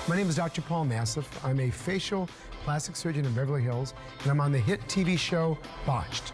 My name is Dr. Paul Nassif. I'm a facial plastic surgeon in Beverly Hills, and I'm on the hit TV show, Botched.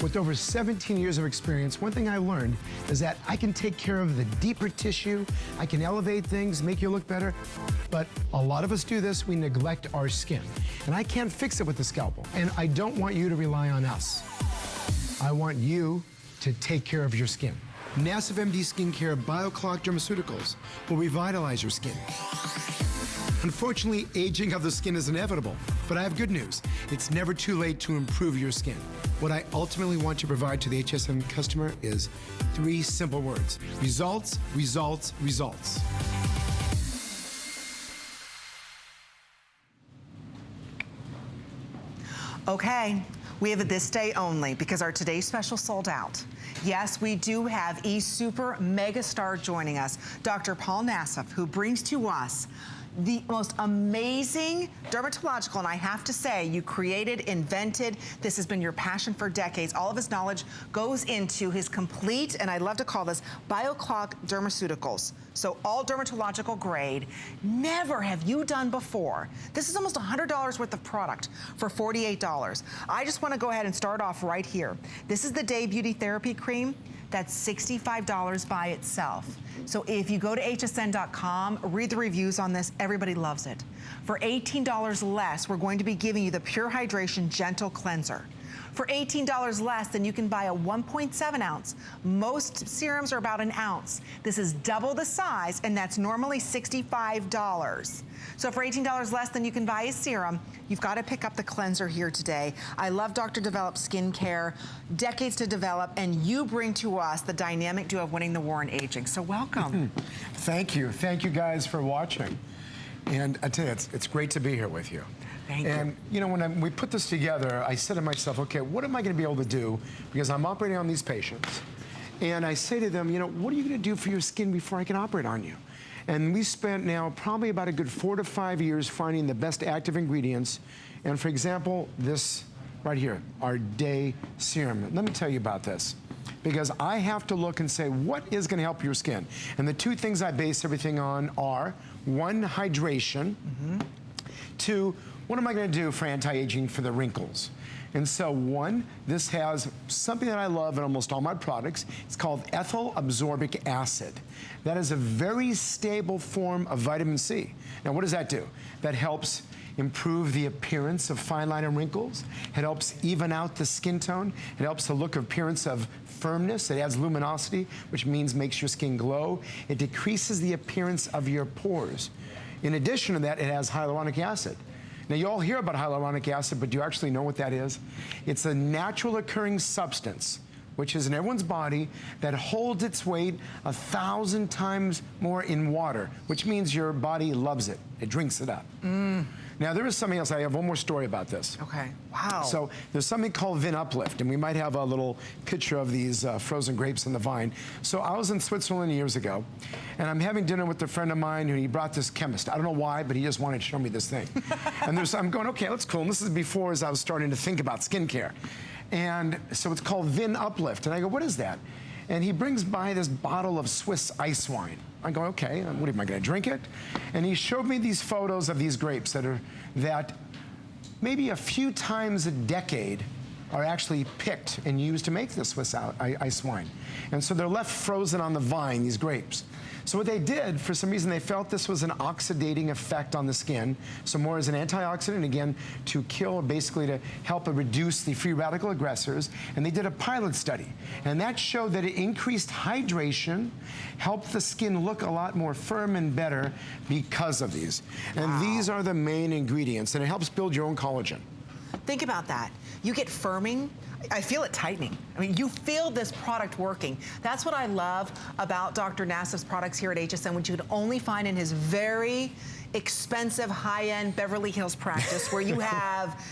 With over 17 years of experience, one thing I learned is that I can take care of the deeper tissue, I can elevate things, make you look better, but a lot of us do this, we neglect our skin. And I can't fix it with the scalpel. And I don't want you to rely on us. I want you to take care of your skin. Nassif MD Skincare BioClock Dermaceuticals will revitalize your skin. Unfortunately, aging of the skin is inevitable, but I have good news. It's never too late to improve your skin. What I ultimately want to provide to the HSN customer is 3 simple words: results, results, results. Okay, we have it this day only because our today's special sold out. Yes, we do have a super mega star joining us, Dr. Paul Nassif, who brings to us the most amazing dermatological, and I have to say, you created, invented, this has been your passion for decades. All of his knowledge goes into his complete, and I love to call this, BioClock Dermaceuticals. So all dermatological grade. Never have you done before. This is almost $100 worth of product for $48. I just want to go ahead and start off right here. This is the Day Beauty Therapy Cream. That's $65 by itself. So if you go to hsn.com, read the reviews on this, everybody loves it. For $18 less, we're going to be giving you the Pure Hydration Gentle Cleanser. For $18 less, then you can buy a 1.7 ounce. Most serums are about an ounce. This is double the size, and that's normally $65. So for $18 less than you can buy a serum, you've got to pick up the cleanser here today. I love Dr. Developed Skincare, decades to develop, and you bring to us the dynamic duo of winning the war on aging. So welcome. Thank you. Thank you guys for watching. And I tell you, it's great to be here with you. Thank you. And you know, when we put this together, I said to myself, okay, what am I going to be able to do? Because I'm operating on these patients. And I say to them, you know, what are you going to do for your skin before I can operate on you? And we spent now probably about a good 4 to 5 years finding the best active ingredients. And for example, this right here, our Day Serum. Let me tell you about this, because I have to look and say, what is going to help your skin? And the 2 things I base everything on are, 1, hydration, 2, what am I going to do for anti-aging for the wrinkles? And so 1, this has something that I love in almost all my products. It's called ethyl absorbic acid. That is a very stable form of vitamin C. Now what does that do? That helps improve the appearance of fine line and wrinkles. It helps even out the skin tone. It helps the look of appearance of firmness. It adds luminosity, which means makes your skin glow. It decreases the appearance of your pores. In addition to that, it has hyaluronic acid. Now, you all hear about hyaluronic acid, but do you actually know what that is? It's a natural occurring substance, which is in everyone's body, that holds its weight 1,000 times more in water, which means your body loves it. It drinks it up. Now, there is something else. I have one more story about this. Okay, wow. So there's something called Vin Uplift, and we might have a little picture of these frozen grapes in the vine. So I was in Switzerland years ago, and I'm having dinner with a friend of mine, and he brought this chemist. I don't know why, but he just wanted to show me this thing. And I'm going, okay, that's cool. And this is before as I was starting to think about skincare. And so it's called Vin Uplift. And I go, what is that? And he brings by this bottle of Swiss ice wine. I go, okay, what am I gonna drink it? And he showed me these photos of these grapes that maybe a few times a decade are actually picked and used to make this Swiss ice wine. And so they're left frozen on the vine, these grapes. So what they did, for some reason, they felt this was an oxidating effect on the skin. So more as an antioxidant, again, to kill, basically to help reduce the free radical aggressors. And they did a pilot study. And that showed that it increased hydration, helped the skin look a lot more firm and better because of these. And these are the main ingredients. And it helps build your own collagen. Think about that. You get firming. I feel it tightening. I mean, you feel this product working. That's what I love about Dr. Nassif's products here at HSN, which you could only find in his very expensive, high-end Beverly Hills practice where you have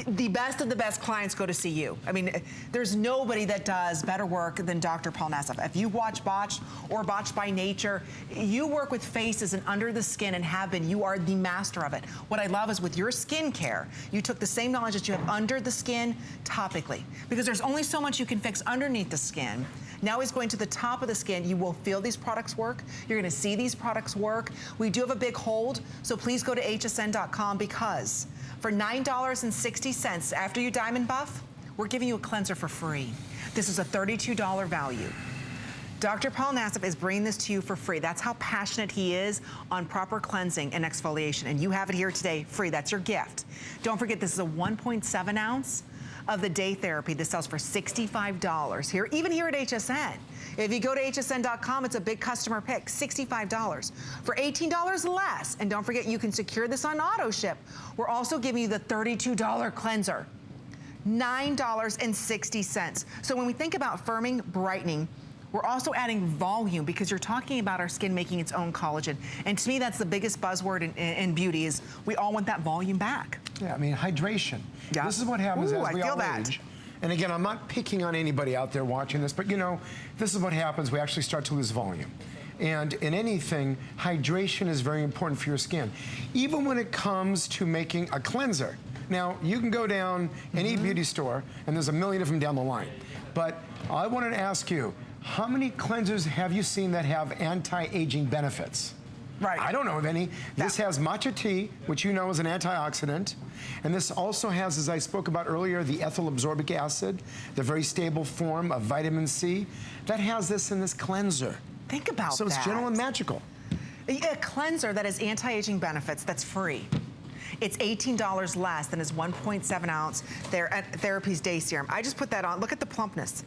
the best of the best clients go to see you. I mean, there's nobody that does better work than Dr. Paul Nassif. If you watch Botched or Botched by Nature, you work with faces and under the skin and have been. You are the master of it. What I love is with your skincare, you took the same knowledge that you have under the skin topically, because there's only so much you can fix underneath the skin. Now he's going to the top of the skin. You will feel these products work. You're gonna see these products work. We do have a big hold, so please go to hsn.com because for $9.60 after you diamond buff, we're giving you a cleanser for free. This is a $32 value. Dr. Paul Nassif is bringing this to you for free. That's how passionate he is on proper cleansing and exfoliation. And you have it here today, free. That's your gift. Don't forget, this is a 1.7 ounce of the day therapy. This sells for $65 here, even here at HSN. If you go to hsn.com, it's a big customer pick, $65 for $18 less. And don't forget, you can secure this on auto ship. We're also giving you the $32 cleanser, $9.60. So when we think about firming, brightening, we're also adding volume because you're talking about our skin making its own collagen. And to me, that's the biggest buzzword in beauty is we all want that volume back. Yeah, I mean, hydration. Yeah. This is what happens as we all that. age. And again, I'm not picking on anybody out there watching this, but you know, this is what happens. We actually start to lose volume. And in anything, hydration is very important for your skin. Even when it comes to making a cleanser. Now, you can go down any beauty store, and there's a million of them down the line. But I wanted to ask you, how many cleansers have you seen that have anti-aging benefits? Right. I don't know of any. This has matcha tea, which you know is an antioxidant. And this also has, as I spoke about earlier, the ethyl absorbic acid, the very stable form of vitamin C. That has this in this cleanser. Think about that. So it's gentle and magical. A cleanser that has anti-aging benefits, that's free. It's $18 less than his 1.7 ounce Therapy's Day Serum. I just put that on. Look at the plumpness.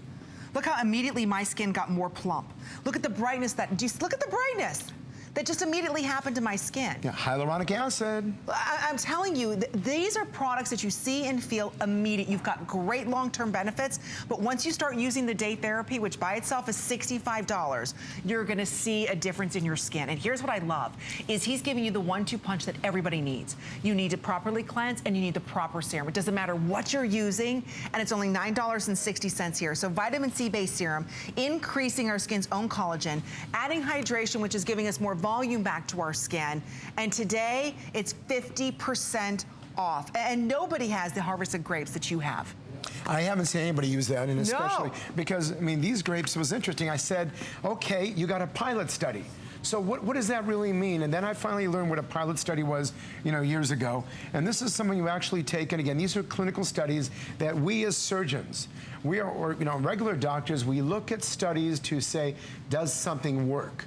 Look how immediately my skin got more plump. Look at the brightness look at the brightness that just immediately happened to my skin. Yeah, hyaluronic acid. I'm telling you, these are products that you see and feel immediate. You've got great long-term benefits, but once you start using the day therapy, which by itself is $65, you're gonna see a difference in your skin. And here's what I love, is he's giving you the 1-2 punch that everybody needs. You need to properly cleanse and you need the proper serum. It doesn't matter what you're using, and it's only $9.60 here. So Vitamin C-based serum, increasing our skin's own collagen, adding hydration, which is giving us more volume back to our skin. And today, it's 50% off. And nobody has the harvested grapes that you have. I haven't seen anybody use that, and especially because, I mean, these grapes was interesting. I said, okay, you got a pilot study. So what does that really mean? And then I finally learned what a pilot study was, you know, years ago. And this is something you actually take, and again, these are clinical studies that we as surgeons, or you know, regular doctors, we look at studies to say, does something work?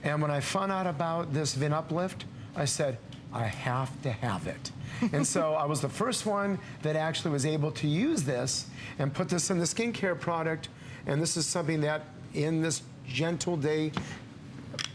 And when I found out about this Vin Uplift, I said, I have to have it. And so I was the first one that actually was able to use this and put this in the skincare product. And this is something that in this gentle day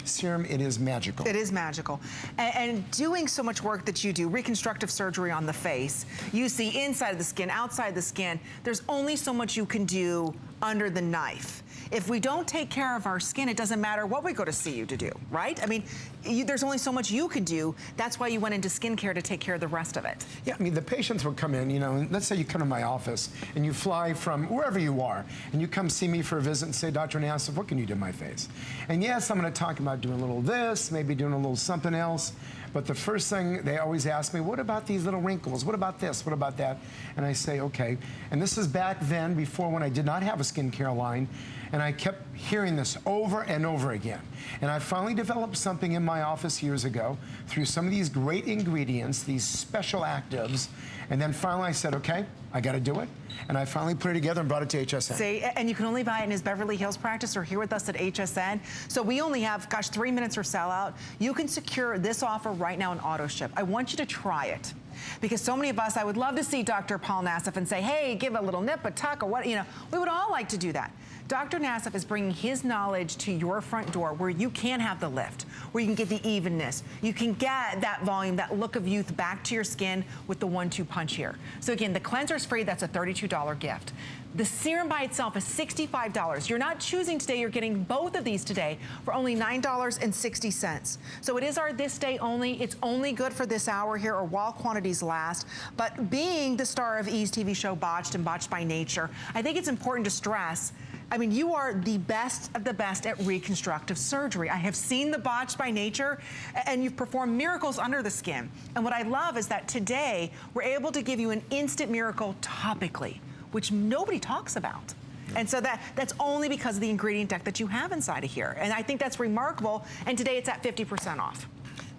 serum, it is magical. It is magical. And doing so much work that you do, reconstructive surgery on the face, you see inside of the skin, outside the skin, there's only so much you can do under the knife. If we don't take care of our skin, it doesn't matter what we go to see you to do, right? I mean, there's only so much you can do. That's why you went into skincare, to take care of the rest of it. Yeah, I mean, the patients would come in, you know, and let's say you come to my office and you fly from wherever you are and you come see me for a visit and say, Dr. Nassif, what can you do to my face? And yes, I'm gonna talk about doing a little this, maybe doing a little something else. But the first thing they always ask me, what about these little wrinkles? What about this? What about that? And I say, okay. And this is back then, before, when I did not have a skincare line. And I kept hearing this over and over again. And I finally developed something in my office years ago through some of these great ingredients, these special actives. And then finally I said, okay, I gotta do it. And I finally put it together and brought it to HSN. See, and you can only buy it in his Beverly Hills practice or here with us at HSN. So we only have, gosh, 3 minutes for sellout. You can secure this offer right now in auto ship. I want you to try it. Because so many of us, I would love to see Dr. Paul Nassif and say, hey, give a little nip, a tuck, or what, you know, we would all like to do that. Dr. Nassif is bringing his knowledge to your front door where you can have the lift, where you can get the evenness. You can get that volume, that look of youth back to your skin with the 1-2 punch here. So again, the cleanser is free, that's a $32 gift. The serum by itself is $65. You're not choosing today, you're getting both of these today for only $9.60. So it is our this day only. It's only good for this hour here or while quantities last. But being the star of E's TV show Botched and Botched by Nature, I think it's important to stress, I mean, you are the best of the best at reconstructive surgery. I have seen the Botched by Nature, and you've performed miracles under the skin. And what I love is that today, we're able to give you an instant miracle topically, which nobody talks about. And so that's only because of the ingredient deck that you have inside of here. And I think that's remarkable. And today it's at 50% off.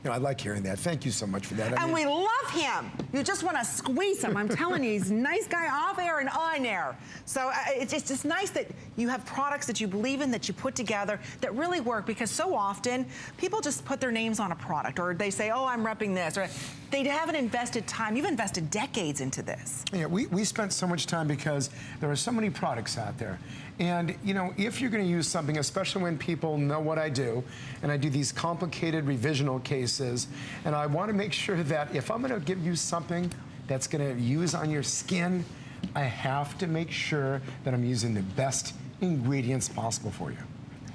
You know, I like hearing that. Thank you so much for that. And we love him. You just want to squeeze him. I'm telling you, he's a nice guy off air and on air. So it's just nice that you have products that you believe in, that you put together, that really work, because so often people just put their names on a product, or they say, oh, I'm repping this, or they haven't invested time. You've invested decades into this. Yeah, we spent so much time because there are so many products out there. And, you know, if you're going to use something, especially when people know what I do, and I do these complicated revisional cases, and I want to make sure that if I'm going to give you something that's going to use on your skin, I have to make sure that I'm using the best ingredients possible for you.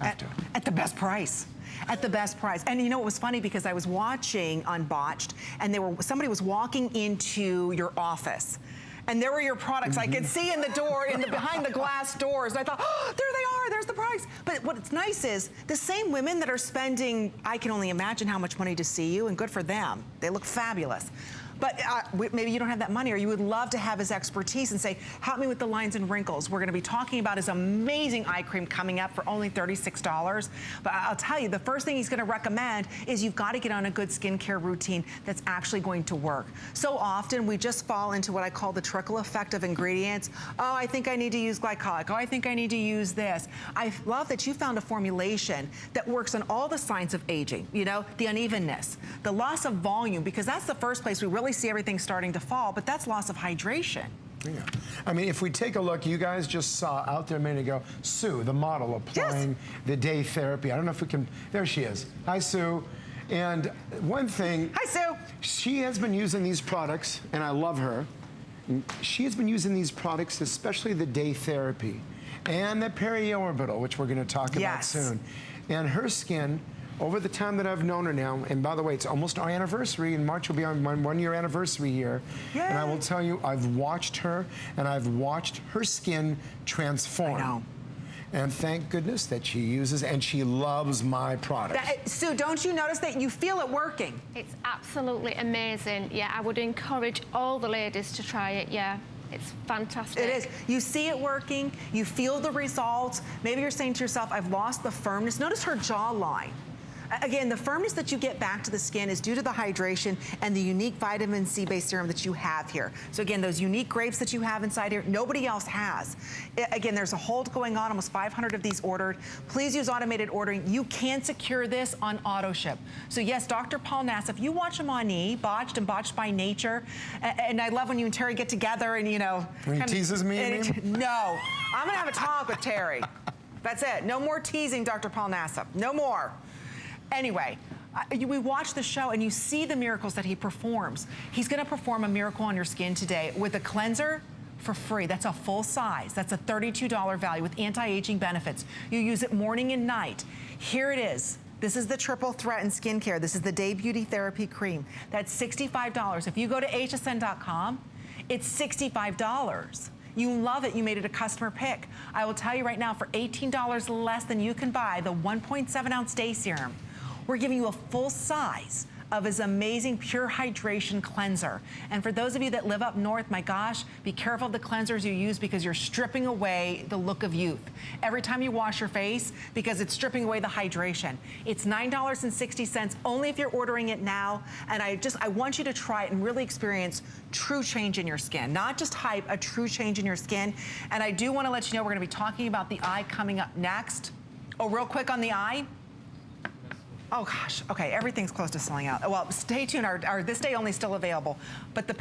At the best price. At the best price. And you know, it was funny because I was watching Unbotched, and somebody was walking into your office, and there were your products. I could see in the door, behind the glass doors. And I thought, oh, there they are, there's the price. But what's nice is the same women that are spending, I can only imagine how much money to see you, and good for them. They look fabulous. But maybe you don't have that money, or you would love to have his expertise and say, help me with the lines and wrinkles. We're gonna be talking about his amazing eye cream coming up for only $36. But I'll tell you, the first thing he's gonna recommend is you've gotta get on a good skincare routine that's actually going to work. So often we just fall into what I call the trickle effect of ingredients. Oh, I think I need to use glycolic. Oh, I think I need to use this. I love that you found a formulation that works on all the signs of aging, you know, the unevenness, the loss of volume, because that's the first place we really see everything starting to fall, but that's loss of hydration. Yeah. I mean, if we take a look, you guys just saw out there a minute ago, Sue, the model, applying the day therapy. I don't know if we can, there she is. Hi, Sue. And one thing. Hi, Sue. She has been using these products, and I love her. She has been using these products, especially the day therapy and the periorbital, which we're going to talk about soon. And her skin, over the time that I've known her now, and by the way, it's almost our anniversary. In March will be on my 1-year anniversary here. Yay. And I will tell you, I've watched her, and I've watched her skin transform. I know. And thank goodness that she uses, and she loves my product. Sue, don't you notice that you feel it working? It's absolutely amazing. Yeah, I would encourage all the ladies to try it, yeah. It's fantastic. It is. You see it working, you feel the results. Maybe you're saying to yourself, I've lost the firmness. Notice her jawline. Again, the firmness that you get back to the skin is due to the hydration and the unique vitamin C-based serum that you have here. So again, those unique grapes that you have inside here, nobody else has. Again, there's a hold going on, almost 500 of these ordered. Please use automated ordering. You can secure this on auto ship. So yes, Dr. Paul Nassif, you watch him on E, Botched and Botched by Nature. And I love when you and Terry get together and, you know. When he teases me? No, I'm gonna have a talk with Terry. That's it, no more teasing Dr. Paul Nassif, no more. Anyway, we watch the show and you see the miracles that he performs. He's gonna perform a miracle on your skin today with a cleanser for free. That's a full size. That's a $32 value with anti-aging benefits. You use it morning and night. Here it is. This is the triple threat in skincare. This is the Day Beauty Therapy Cream. That's $65. If you go to hsn.com, it's $65. You love it, you made it a customer pick. I will tell you right now, for $18 less than you can buy the 1.7 ounce day serum, we're giving you a full size of his amazing pure hydration cleanser. And for those of you that live up north, my gosh, be careful of the cleansers you use because you're stripping away the look of youth every time you wash your face because it's stripping away the hydration. It's $9.60 only if you're ordering it now. And I want you to try it and really experience true change in your skin, not just hype, a true change in your skin. And I do want to let you know we're going to be talking about the eye coming up next. Oh, real quick on the eye. Oh gosh, okay, everything's close to selling out. Well, stay tuned, our this day only still available. But the